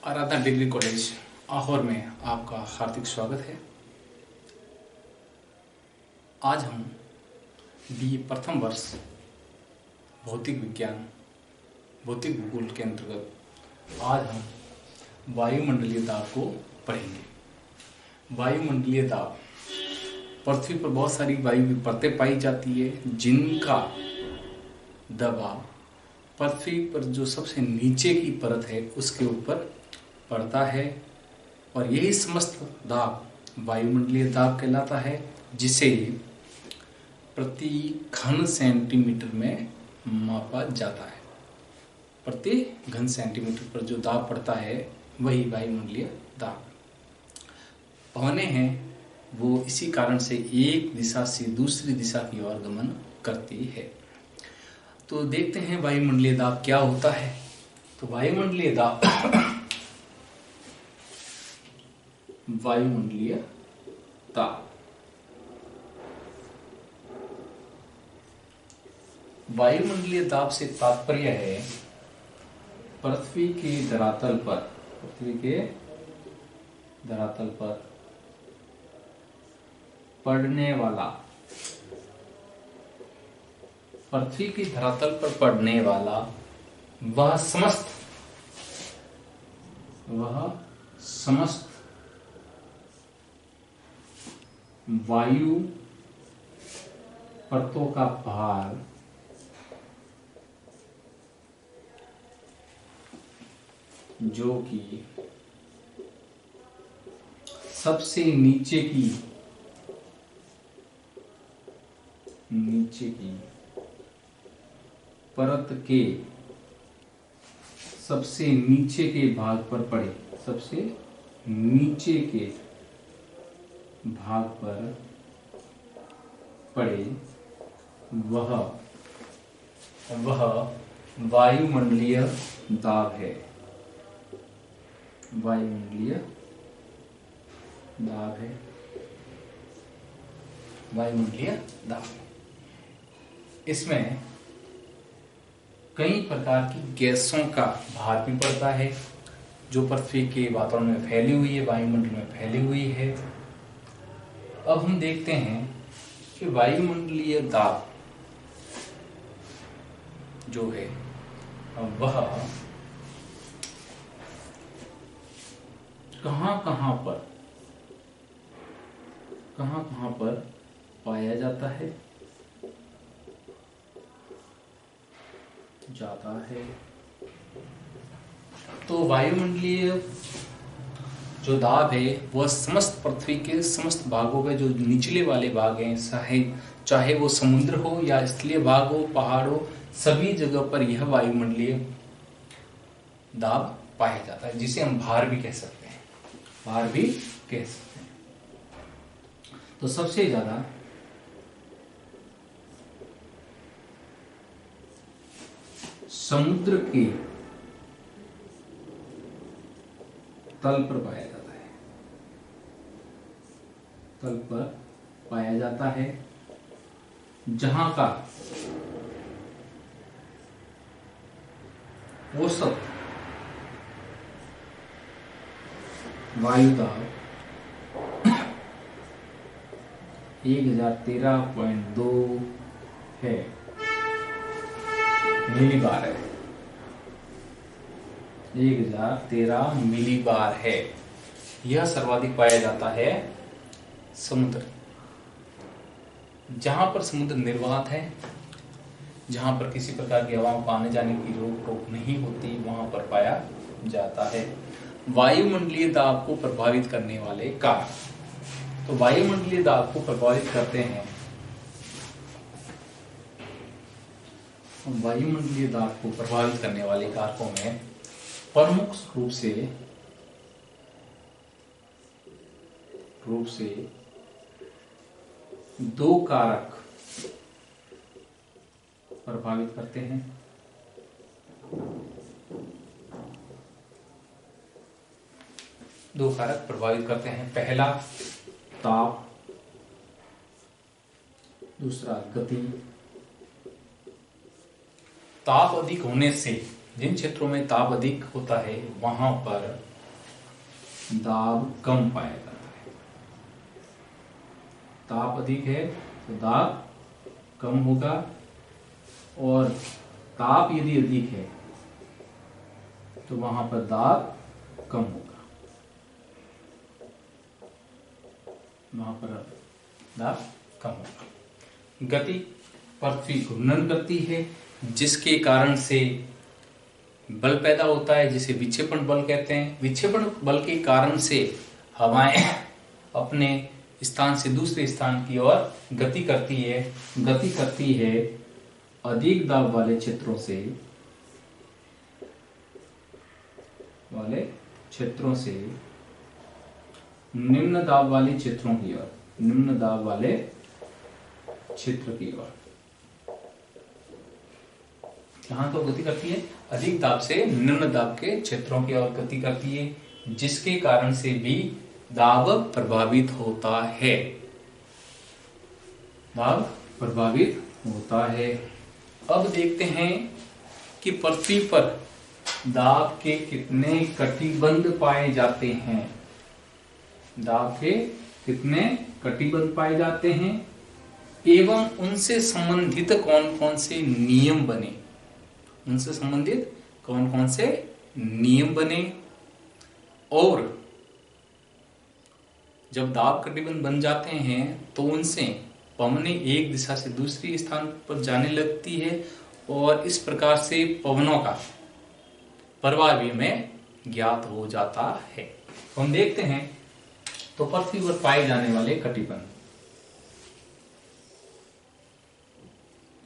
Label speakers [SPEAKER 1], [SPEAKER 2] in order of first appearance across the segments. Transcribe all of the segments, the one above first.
[SPEAKER 1] आराधना degree college Ahore में आपका हार्दिक स्वागत है। आज हम बी प्रथम वर्ष भौतिक विज्ञान भौतिक भूगोल के अंतर्गत आज हम वायुमंडलीय दाब को पढ़ेंगे। वायुमंडलीय दाब, पृथ्वी पर बहुत सारी वायु की परतें पाई जाती है जिनका दबाव पृथ्वी पर जो सबसे नीचे की परत है उसके ऊपर पड़ता है और यही समस्त दाब वायुमंडलीय दाब कहलाता है, जिसे प्रति घन सेंटीमीटर में मापा जाता है। प्रति घन सेंटीमीटर पर जो दाब पड़ता है वही वायुमंडलीय दाब। पवनें हैं वो इसी कारण से एक दिशा से दूसरी दिशा की ओर गमन करती है। तो देखते हैं वायुमंडलीय दाब क्या होता है। तो वायुमंडलीय दाब वायुमंडलीय दाब वायुमंडलीय दाब से तात्पर्य है पृथ्वी के धरातल पर पड़ने वाला पृथ्वी की धरातल पर पड़ने वाला वह समस्त वायु परतों का भार जो कि सबसे नीचे की परत के सबसे नीचे के भाग पर पड़े, सबसे नीचे के भाग पर पड़े वह वायुमंडलीय दाब है। वायुमंडलीय दाब इसमें कई प्रकार की गैसों का भार भी पड़ता है जो पृथ्वी के वातावरण में फैली हुई है, वायुमंडल में फैली हुई है। अब हम देखते हैं कि वायुमंडलीय दाब जो है वह कहां पर पाया जाता है। तो वायुमंडलीय जो दाब है वह समस्त पृथ्वी के समस्त भागों में जो निचले वाले भाग हैं, चाहे वो समुद्र हो या स्थलीय भाग हो, पहाड़ हो, सभी जगह पर यह वायुमंडलीय दाब पाया जाता है, जिसे हम भार भी कह सकते हैं। तो सबसे ज्यादा समुद्र के तल पर पाया जाता है जहां का औसत वायुदाब 1013.2 है, मिलीबार है। 1013 मिलीबार है। यह सर्वाधिक पाया जाता है समुद्र, जहां पर समुद्र निर्वात है, जहां पर किसी प्रकार की हवाओं को आने जाने की रोक टोक नहीं होती, वहां पर पाया जाता है। वायुमंडलीय दाब को प्रभावित करने वाले कारक, तो वायुमंडलीय दाब को प्रभावित करते हैं, वायुमंडलीय दाब को प्रभावित करने वाले कारकों में प्रमुख रूप से दो कारक प्रभावित करते हैं। पहला ताप, दूसरा गति। ताप अधिक होने से, जिन क्षेत्रों में ताप अधिक होता है वहां पर दाब कम पाया जाता है। ताप अधिक है तो दाब कम होगा, और ताप यदि अधिक है तो वहां पर दाब कम होगा, वहां पर दाब कम होगा। गति, पृथ्वी घूर्णन करती है जिसके कारण से बल पैदा होता है जिसे विक्षेपण बल कहते हैं। विक्षेपण बल के कारण से हवाएं अपने स्थान से दूसरे स्थान की ओर गति करती है अधिक दाब वाले क्षेत्रों से निम्न दाब वाले क्षेत्रों की ओर, निम्न दाब वाले क्षेत्र की ओर। कहां तो गति करती है? अधिक दाब से निम्न दाब के क्षेत्रों की ओर गति करती है, जिसके कारण से भी दाब प्रभावित होता है। दाब प्रभावित होता है। अब देखते हैं कि पृथ्वी पर दाब के कितने कटिबंध पाए जाते हैं। दाब के कितने कटिबंध पाए जाते हैं एवं उनसे संबंधित कौन कौन से नियम बने, उनसे संबंधित कौन कौन से नियम बने। और जब दाब कटिबंध बन जाते हैं तो उनसे पवनें एक दिशा से दूसरी स्थान पर जाने लगती है, और इस प्रकार से पवनों का प्रवाह भी हमें ज्ञात हो जाता है। तो हम देखते हैं तो पृथ्वी पर पाए जाने वाले कटिबंध,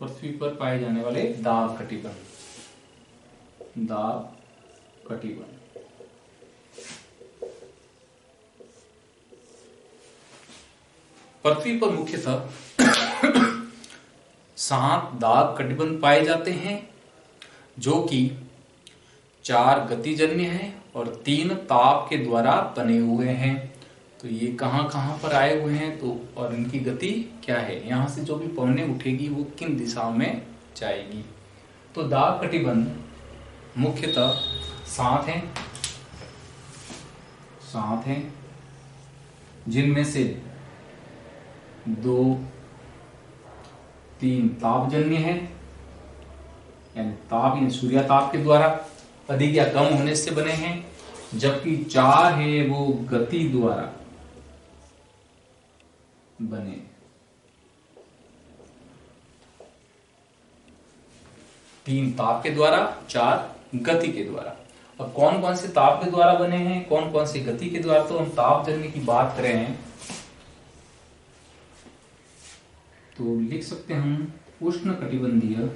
[SPEAKER 1] पृथ्वी पर पाए जाने वाले दाब कटिबंध, दाब कटिबंध। पृथ्वी पर मुख्यतः 7 दाब कटिबंध पाए जाते हैं, जो कि 4 गतिजन्य हैं और 3 ताप के द्वारा बने हुए हैं। तो ये कहां कहां पर आए हुए हैं तो, और इनकी गति क्या है, यहां से जो भी पवनें उठेगी वो किन दिशाओं में जाएगी। तो दाब कटिबंध मुख्यतः 7 हैं, जिनमें से 2-3 तापजन्य है, यानी ताप यानी सूर्य ताप के द्वारा अधिक या कम होने से बने हैं, जबकि 4 है वो गति द्वारा बने। तीन ताप के द्वारा, 4 गति के द्वारा। अब कौन कौन से ताप के द्वारा बने हैं, कौन कौन से गति के द्वारा, तो हम तापजन्य की बात कर रहे हैं तो लिख सकते हैं हम उष्ण कटिबंधीय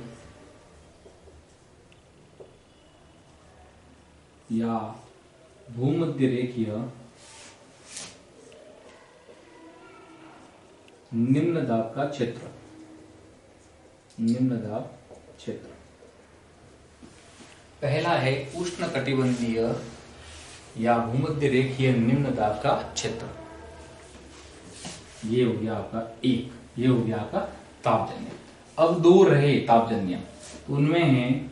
[SPEAKER 1] या भूमध्य रेखीय निम्न दाब का क्षेत्र, निम्न दाब क्षेत्र। पहला है उष्ण कटिबंधीय या भूमध्य रेखीय निम्न दाब का क्षेत्र। ये हो गया आपका एक, ये हो गया आपका तापजन्य। अब 2 रहे तापजन्य, तो उनमें है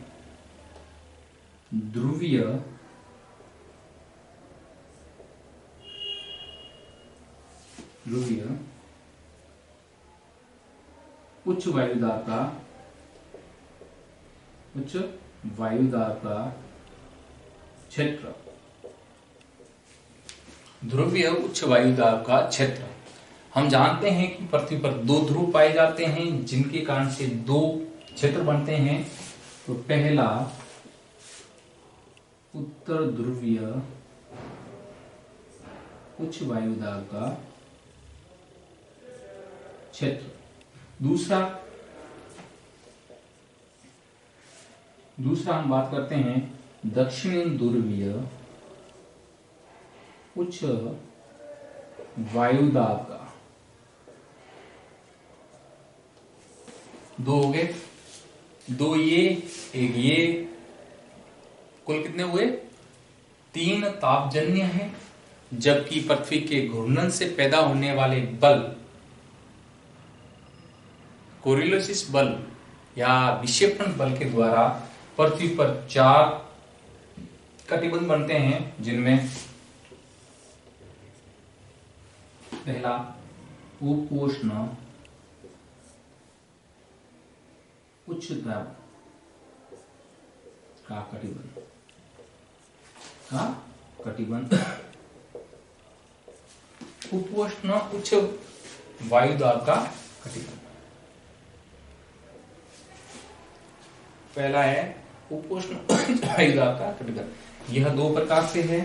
[SPEAKER 1] ध्रुवीय उच्च वायुदाब का क्षेत्र, ध्रुवीय उच्च वायुदाब का क्षेत्र। हम जानते हैं कि पृथ्वी पर 2 ध्रुव पाए जाते हैं, जिनके कारण से 2 क्षेत्र बनते हैं। तो पहला उत्तर ध्रुवीय उच्च वायुदाब का क्षेत्र, दूसरा हम बात करते हैं दक्षिण ध्रुवीय उच्च वायुदाब का। 2 हो गए, 2 ये, 1 ये, कुल कितने हुए? 3 तापजन्य हैं, जबकि पृथ्वी के घूर्णन से पैदा होने वाले बल, कोरियोलिसिस बल या विक्षेपण बल के द्वारा पृथ्वी पर 4 कटिबंध बनते हैं, जिनमें पहला उपोष्ण उच्च दाब का कटिबंध उपोष्ण उच्च वायुदाब का कटिबंध। पहला है उपोष्ण वायुदाब का कटिबंध। यह दो प्रकार से है,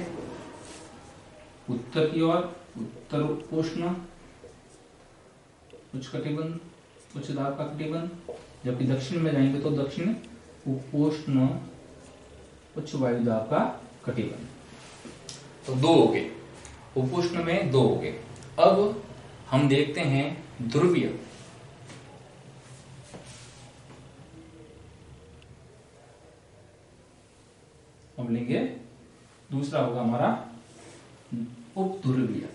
[SPEAKER 1] उत्तर की ओर उत्तर उपोष्ण उच्च कटिबंध उच्च दाब का कटिबंध, जबकि दक्षिण में जाएंगे तो दक्षिण उपोष्ण उच्च वायुदाब का कटिबंध। तो दो हो गए, उपोष्ण में दो हो गए। अब हम देखते हैं ध्रुवीय। अब लेंगे दूसरा होगा हमारा उपध्रुवीय।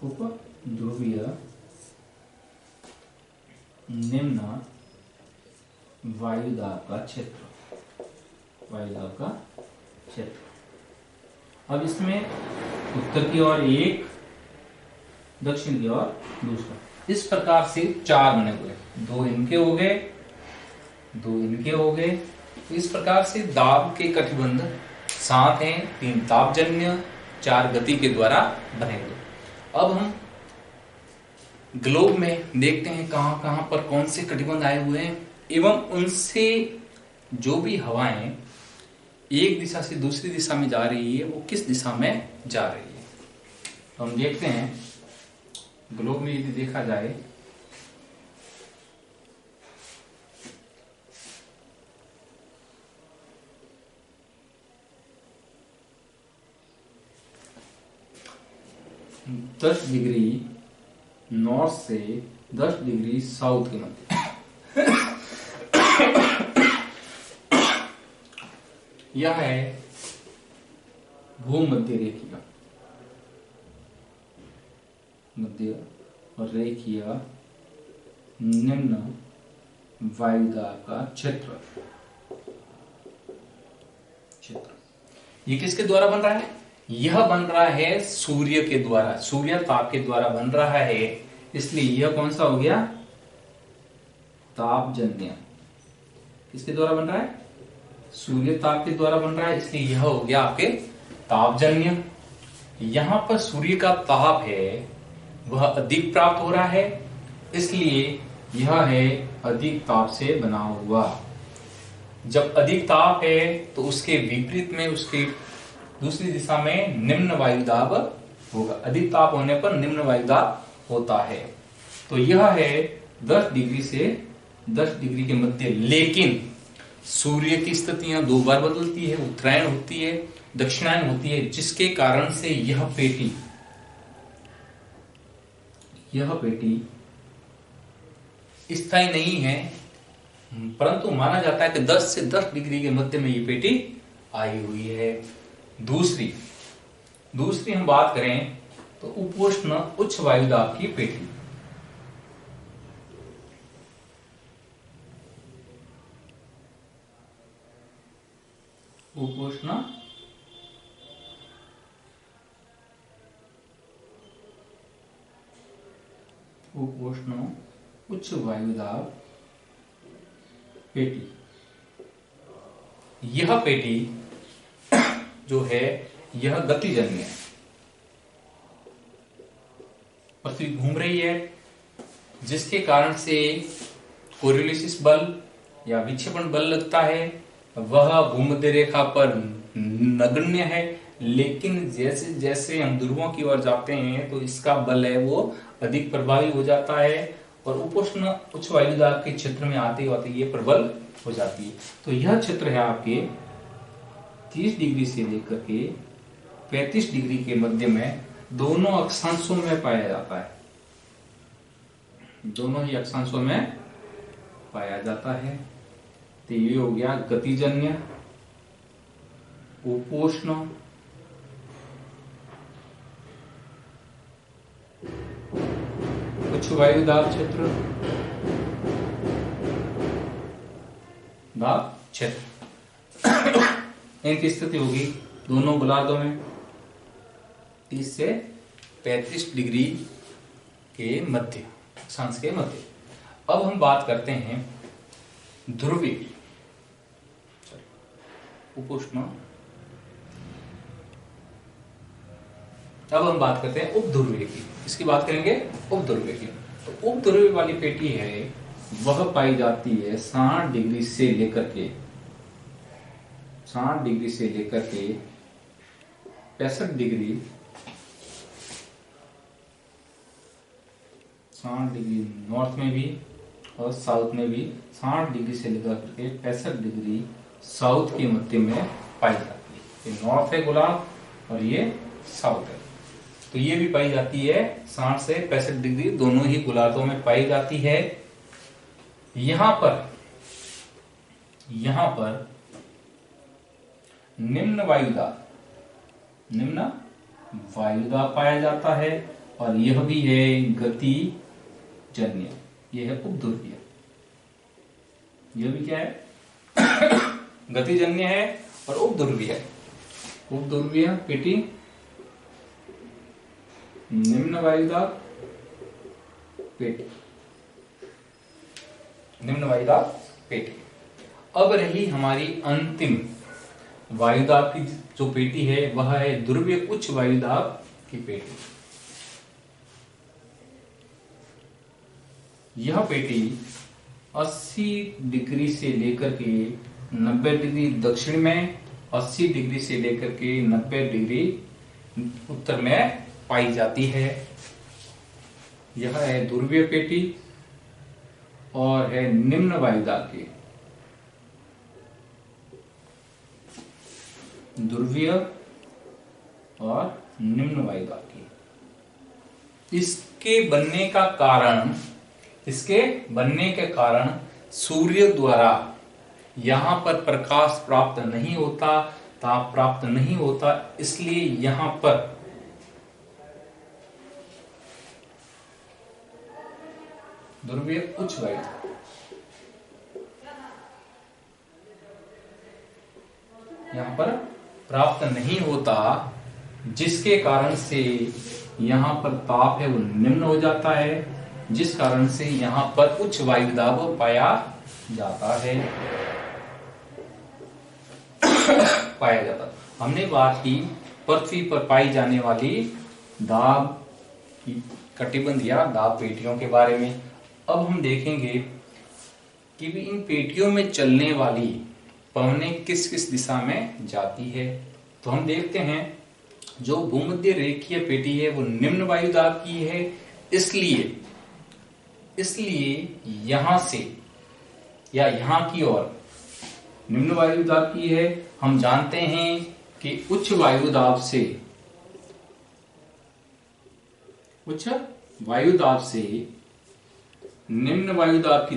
[SPEAKER 1] उपध्रुवीय निम्न वायुदाब का क्षेत्र, वायुदाब का क्षेत्र। अब इसमें उत्तर की ओर एक, दक्षिण की ओर दूसरा, इस प्रकार से चार बने हुए, दो इनके हो गए, दो इनके हो गए। तो इस प्रकार से दाब के कटिबंध 7 हैं, 3 तापजन्य, 4 गति के द्वारा बने हुए। अब हम ग्लोब में देखते हैं कहां कहां पर कौन से कटिबंध आए हुए हैं एवं उनसे जो भी हवाएं एक दिशा से दूसरी दिशा में जा रही है वो किस दिशा में जा रही है। तो हम देखते हैं ग्लोब में यदि देखा जाए तो 10 डिग्री नॉर्थ से 10 डिग्री साउथ के मध्य यह है भूमध्य रेखीय, मध्य रेखीय निम्न वायुदाब का क्षेत्र। ये किसके द्वारा बन रहा है? यह बन रहा है सूर्य के द्वारा, सूर्य ताप के द्वारा बन रहा है, इसलिए यह कौन सा हो गया? तापजन्य। किसके द्वारा बन रहा है? सूर्य ताप के द्वारा बन रहा है, इसलिए यह हो गया आपके तापजन्य। यहां पर सूर्य का ताप है वह अधिक प्राप्त हो रहा है, इसलिए यह है अधिक ताप से बना हुआ। जब अधिक ताप है तो उसके विपरीत में उसके दूसरी दिशा में निम्न वायुदाब होगा। अधिक ताप होने पर निम्न वायुदाब होता है। तो यह है 10 डिग्री से 10 डिग्री के मध्य। लेकिन सूर्य की स्थितियां दो बार बदलती है, उत्तरायण होती है, दक्षिणायन होती है, जिसके कारण से यह पेटी स्थायी नहीं है, परंतु माना जाता है कि 10 से 10 डिग्री के मध्य में ये पेटी आई हुई है। दूसरी हम बात करें तो उपोष्ण उच्च वायुदाब की पेटी। उपोष्ण उच्च वायुदाब पेटी। यह पेटी जो है यह गतिजन्य है। पृथ्वी घूम रही है, जिसके कारण से कोरियोलिसिस बल या विक्षेपण बल लगता है, वह भूमध्य रेखा पर नगण्य है। लेकिन जैसे जैसे हम ध्रुवों की ओर जाते हैं तो इसका बल है वो अधिक प्रभावी हो जाता है और उपोष्ण उच्च वायुदाब के क्षेत्र में आते आते ये प्रबल हो जाती है। तो यह क्षेत्र है आपके 30 डिग्री से लेकर के 35 डिग्री के मध्य में, दोनों अक्षांशों में पाया जाता है। दोनों ही अक्षांशों में पाया जाता है। तो ये हो गया गतिजन्य, उपोष्ण, उच्च वायुदाब क्षेत्र, दाब क्षेत्र। इनकी स्थिति होगी दोनों गोलार्धों में 30 से 35 डिग्री के मध्य, अक्षांश के मध्य। अब हम बात करते हैं ध्रुवीय की, उपोष्ण। अब हम बात करते हैं उपध्रुवीय की, इसकी बात करेंगे उपध्रुवीय की। तो उपध्रुवीय वाली पेटी है वह पाई जाती है 60 डिग्री से लेकर के 65 डिग्री 60 डिग्री नॉर्थ में भी और साउथ में भी, 60 डिग्री से लेकर के 65 डिग्री साउथ के मध्य में पाई जाती है। ये नॉर्थ है गोलार्ध और ये साउथ है। तो ये भी पाई जाती है 60 से 65 डिग्री दोनों ही गोलार्धों में पाई जाती है। यहां पर निम्न वायुदाब पाया जाता है और यह भी है गति जन्य, यह है उपध्रुवीय। यह भी क्या है गतिजन्य है और उपध्रुवीय है। उपध्रुवीय पेटी निम्न वायुदाब पेटी। अब रही हमारी अंतिम वायुदाब की जो पेटी है वह है ध्रुवीय उच्च वायुदाब की पेटी। यह पेटी 80 डिग्री से लेकर के 90 डिग्री दक्षिण में, 80 डिग्री से लेकर के 90 डिग्री उत्तर में पाई जाती है। यह है ध्रुवीय पेटी और है निम्न वायुदाब की। ध्रुवीय और निम्न वायुदाब की। इसके बनने के कारण सूर्य द्वारा यहां पर प्रकाश प्राप्त नहीं होता, ताप प्राप्त नहीं होता, इसलिए यहां पर ध्रुवीय उच्च वायुदाब यहां पर प्राप्त नहीं होता, जिसके कारण से यहां पर ताप है वो निम्न हो जाता है, जिस कारण से यहां पर उच्च वायुदाब पाया जाता है। हमने बात की पृथ्वी पर पाई जाने वाली दाब की कटिबंध या दाब पेटियों के बारे में। अब हम देखेंगे कि भी इन पेटियों में चलने वाली पवनें किस किस दिशा में जाती है। तो हम देखते हैं जो भूमध्य रेखीय पेटी है वो निम्न वायुदाब की है, इसलिए यहां से या यहां की ओर निम्न वायुदाब की है। हम जानते हैं कि उच्च वायुदाब से निम्न वायुदाब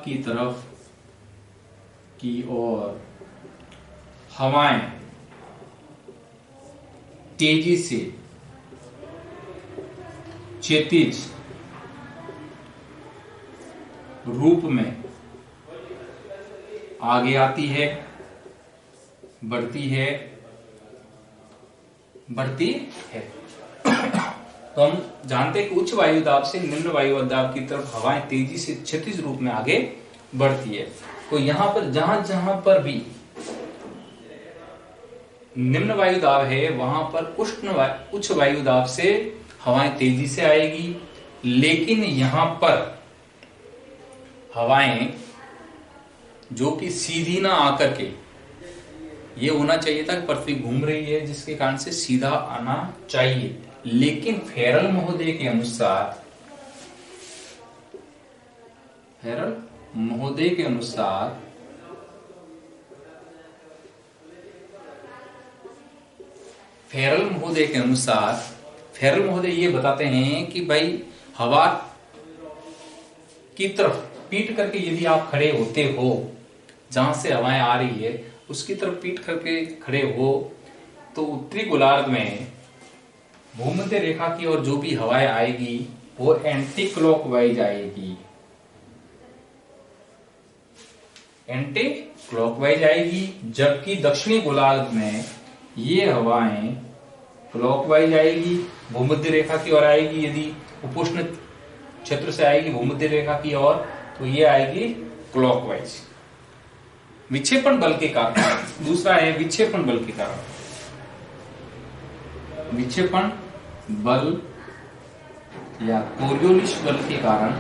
[SPEAKER 1] की तरफ की ओर हवाएं तेजी से क्षैतिज रूप में आगे आती है, बढ़ती है। तो हम जानते हैं कि उच्च वायुदाब से निम्न वायुदाब की तरफ हवाएं तेजी से क्षैतिज रूप में आगे बढ़ती है। तो यहां पर जहां पर भी निम्न वायुदाब है वहां पर उच्च वायुदाब से हवाएं तेजी से आएगी, लेकिन यहां पर हवाएं जो कि सीधी ना आकर के, ये होना चाहिए था कि पृथ्वी घूम रही है जिसके कारण से सीधा आना चाहिए, लेकिन फेरल महोदय के अनुसार फेरल महोदय ये बताते हैं कि भाई हवा की तरफ पीट करके यदि आप खड़े होते हो, जहां से हवाएं आ रही है उसकी तरफ पीट करके खड़े हो, तो उत्तरी गोलार्ध में भूमध्य रेखा की ओर जो भी हवाएं आएगी वो एंटी क्लॉकवाइज आएगी, जबकि दक्षिणी गोलार्ध में ये हवाएं क्लॉकवाइज आएगी, भूमध्य रेखा की ओर आएगी। यदि उपोष्ण क्षेत्र से आएगी भूमध्य रेखा की ओर तो ये आएगी क्लॉकवाइज। विक्षेपण बल के कारण, दूसरा है विक्षेपण बल के कारण। विक्षेपण बल या कोरियोलिस बल के कारण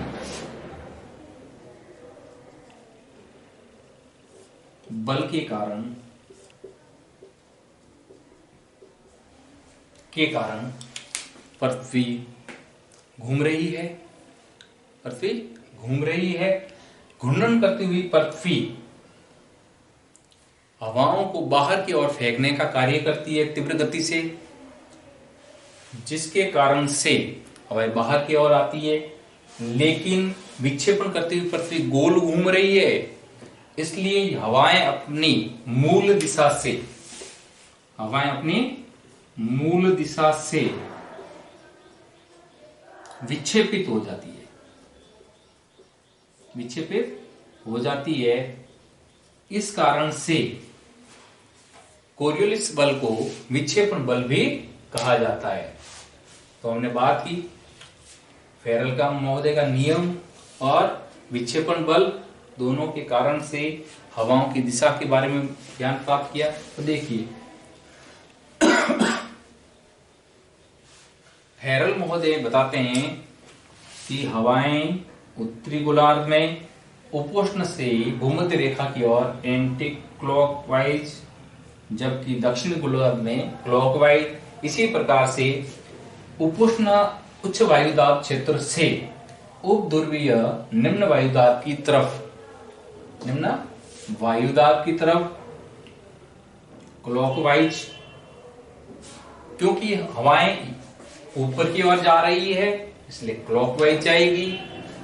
[SPEAKER 1] पृथ्वी घूम रही है। पृथ्वी घूम रही है। घूर्णन करती हुई पृथ्वी हवाओं को बाहर की ओर फेंकने का कार्य करती है तीव्र गति से, जिसके कारण से हवाएं बाहर की ओर आती है। लेकिन विक्षेपण करती हुई पृथ्वी गोल घूम रही है, इसलिए हवाएं अपनी मूल दिशा से विक्षेपित हो जाती है। इस कारण से कोरियोलिस बल को विक्षेपण बल भी कहा जाता है। तो हमने बात की फेरल का महोदय का नियम और विक्षेपण बल दोनों के कारण से हवाओं की दिशा के बारे में ज्ञान प्राप्त किया। तो देखिए फेरल महोदय बताते हैं कि हवाएं उत्तरी गोलार्ध में उपोष्ण से भूमध्य रेखा की ओर एंटी क्लॉकवाइज, जबकि दक्षिण गोलार्ध में क्लॉकवाइज। इसी प्रकार से उपोष्ण उच्च वायुदाब क्षेत्र से उपध्रुवीय निम्न वायुदाब की तरफ क्लॉकवाइज, क्योंकि हवाएं ऊपर की ओर जा रही है इसलिए क्लॉकवाइज जाएगी।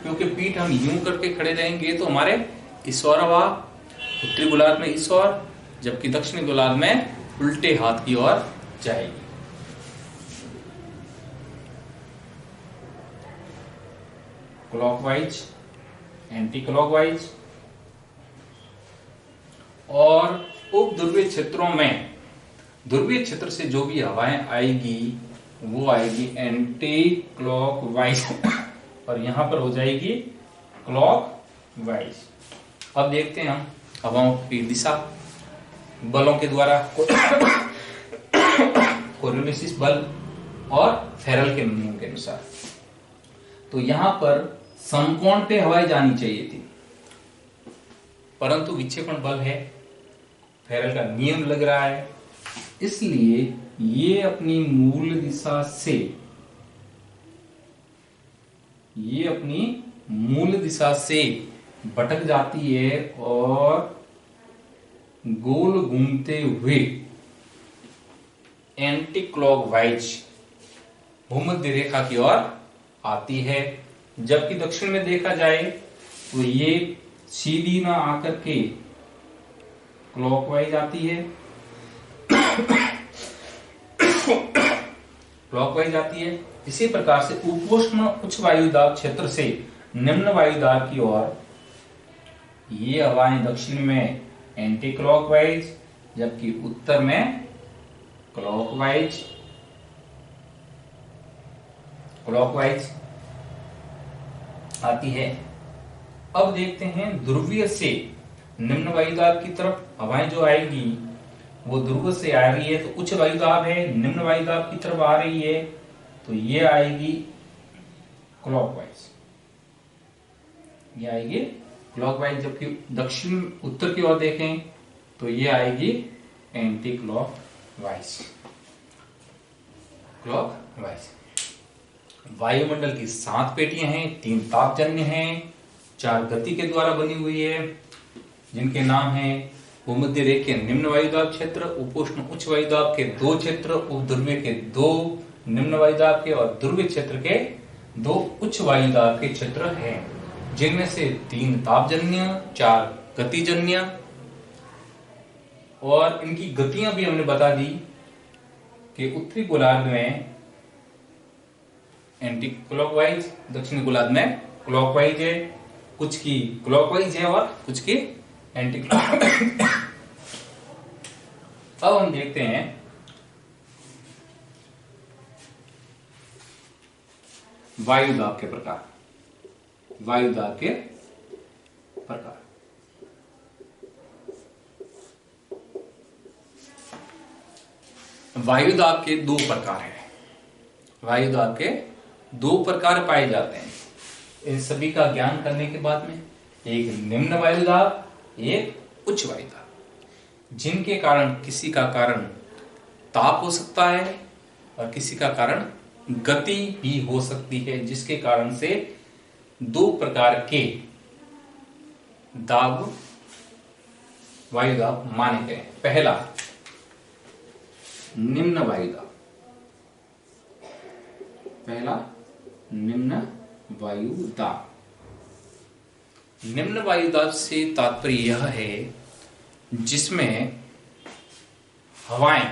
[SPEAKER 1] क्योंकि पीठ हम यूं करके खड़े रहेंगे तो हमारे इस ओर हवा उत्तरी गोलार्ध में इस ओर, जबकि दक्षिणी गोलार्ध में उल्टे हाथ की ओर जाएगी। Clockwise, anti clockwise. और उपध्रुवीय क्षेत्रों में ध्रुवीय क्षेत्र से जो भी हवाएं आएगी वो आएगी एंटी क्लॉकवाइज और यहां पर हो जाएगी क्लॉकवाइज। अब देखते हैं हम हवाओं की दिशा बलों के द्वारा कोरियोलिस बल और फेरल के नियम के अनुसार। तो यहां पर समकोण पे हवाएं जानी चाहिए थी, परंतु विक्षेपण बल है, फेरल का नियम लग रहा है, इसलिए ये अपनी मूल दिशा से भटक जाती है और गोल घूमते हुए एंटी क्लॉकवाइज भूमध्य रेखा की ओर आती है। जबकि दक्षिण में देखा जाए तो ये सीधी ना आकर के क्लॉकवाइज आती है, क्लॉकवाइज आती है। इसी प्रकार से उपोष्ण उच्च वायुदाब क्षेत्र से निम्न वायुदाब की ओर ये हवाएं दक्षिण में एंटी क्लॉकवाइज, जबकि उत्तर में क्लॉकवाइज आती है। अब देखते हैं ध्रुवीय से निम्न वायुदाब की तरफ हवाएं जो आएगी वो ध्रुव से आ रही है तो उच्च वायुदाब है, निम्न वायुदाब की तरफ आ रही है तो ये आएगी क्लॉकवाइज, ये आएगी क्लॉकवाइज। जबकि दक्षिण उत्तर की ओर देखें तो ये आएगी एंटी क्लॉकवाइज। वायुमंडल की 7 पेटियां हैं, 3 तापजन्य हैं, 4 गति के द्वारा बनी हुई है, जिनके नाम हैं भूमध्य रेखा के निम्न वायुदाब क्षेत्र, उपोष्ण उच्च वायुदाब के 2 क्षेत्र, उपध्रुवीय के 2 निम्न वायुदाब के और ध्रुवीय क्षेत्र के 2 उच्च वायुदाब के क्षेत्र हैं, जिनमें से 3 तापजन्य, 4 गतिजन्य। और इनकी गतियां भी हमने बता दी कि उत्तरी गोलार्ध में एंटी क्लॉकवाइज, दक्षिणी गोलार्ध में क्लॉकवाइज है, कुछ की क्लॉकवाइज है और कुछ की एंटी क्लॉकवाइज। अब हम देखते हैं वायुदाब के प्रकार, वायुदाब के प्रकार। वायुदाब के दो प्रकार हैं, वायुदाब के दो प्रकार पाए जाते हैं। इन सभी का ज्ञान करने के बाद में एक निम्न वायुदाब, एक उच्च वायुदाब, जिनके कारण किसी का कारण ताप हो सकता है और किसी का कारण गति भी हो सकती है, जिसके कारण से दो प्रकार के दाब वायुदाब माने गए। पहला निम्न वायुदाब, पहला निम्न वायुदाब। निम्न वायुदाब से तात्पर्य यह है जिसमें हवाएं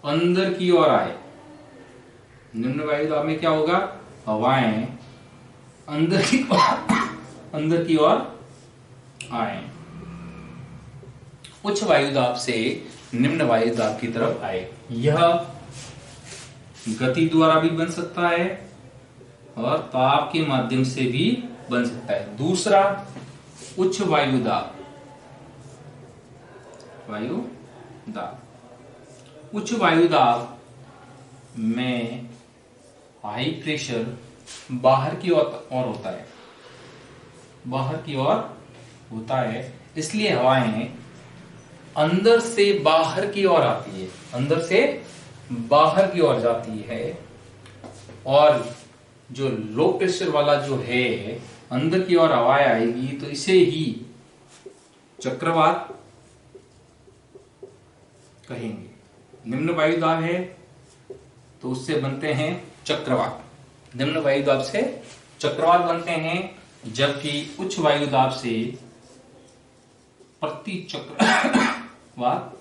[SPEAKER 1] अंदर की ओर आए। निम्न वायुदाब में क्या होगा, हवाएं अंदर की ओर आए। उच्च वायुदाब से निम्न वायुदाब की तरफ आए। यह गति द्वारा भी बन सकता है और ताप के माध्यम से भी बन सकता है। दूसरा उच्च वायुदाब, उच्च वायुदाब में हाई प्रेशर बाहर की ओर होता है, बाहर की ओर होता है, इसलिए हवाएं अंदर से बाहर की ओर आती है, अंदर से बाहर की ओर जाती है। और जो लो प्रेशर वाला जो है अंदर की ओर हवाएं आएगी तो इसे ही चक्रवात कहेंगे। निम्न वायुदाब है तो उससे बनते हैं चक्रवात, निम्न वायुदाब से चक्रवात बनते हैं, जबकि उच्च वायुदाब से प्रति चक्रवात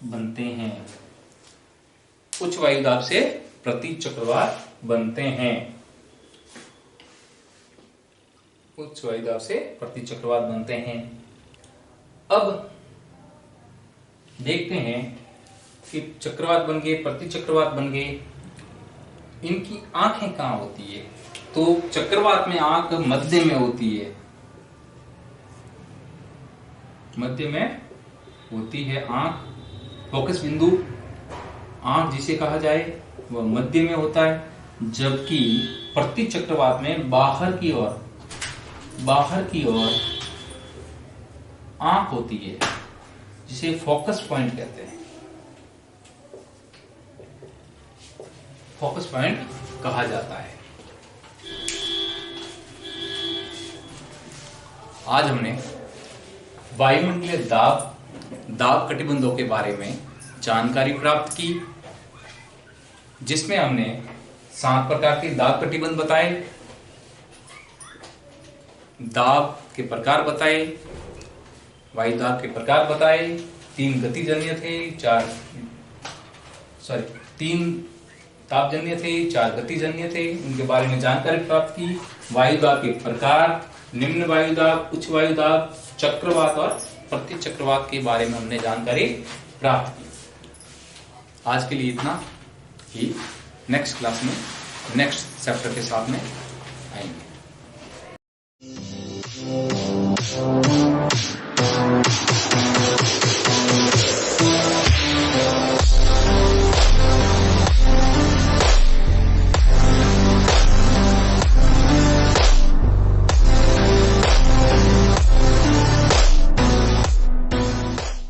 [SPEAKER 1] बनते हैं। उच्च वायुदाब से प्रति चक्रवात बनते हैं, उच्च वायुदाब से प्रति चक्रवात बनते हैं। अब देखते हैं कि चक्रवात बन गए, प्रति चक्रवात बन गए, इनकी आंखें कहां होती है। तो चक्रवात में आंख मध्य में होती है, मध्य में होती है आंख, फोकस बिंदु आंख जिसे कहा जाए वह मध्य में होता है, जबकि प्रति चक्रवात में बाहर की ओर आंख होती है, जिसे फोकस पॉइंट कहते हैं, फोकस पॉइंट कहा जाता है। आज हमने वायुमंडलीय दाब कटिबंधों के बारे में जानकारी प्राप्त की, जिसमें हमने 7 प्रकार के दाब कटिबंध बताए, दाब के प्रकार बताए, वायुदाब के प्रकार बताए, 3 गतिजन्य थे, 3 तापजन्य थे, 4 गतिजन्य थे, उनके बारे में जानकारी प्राप्त की। वायुदाब के प्रकार, निम्न वायुदाब, उच्च वायुदाब, चक्रवात और प्रति चक्रवात के बारे में हमने जानकारी प्राप्त की। आज के लिए इतना ही, नेक्स्ट क्लास में नेक्स्ट चैप्टर के साथ में आएंगे।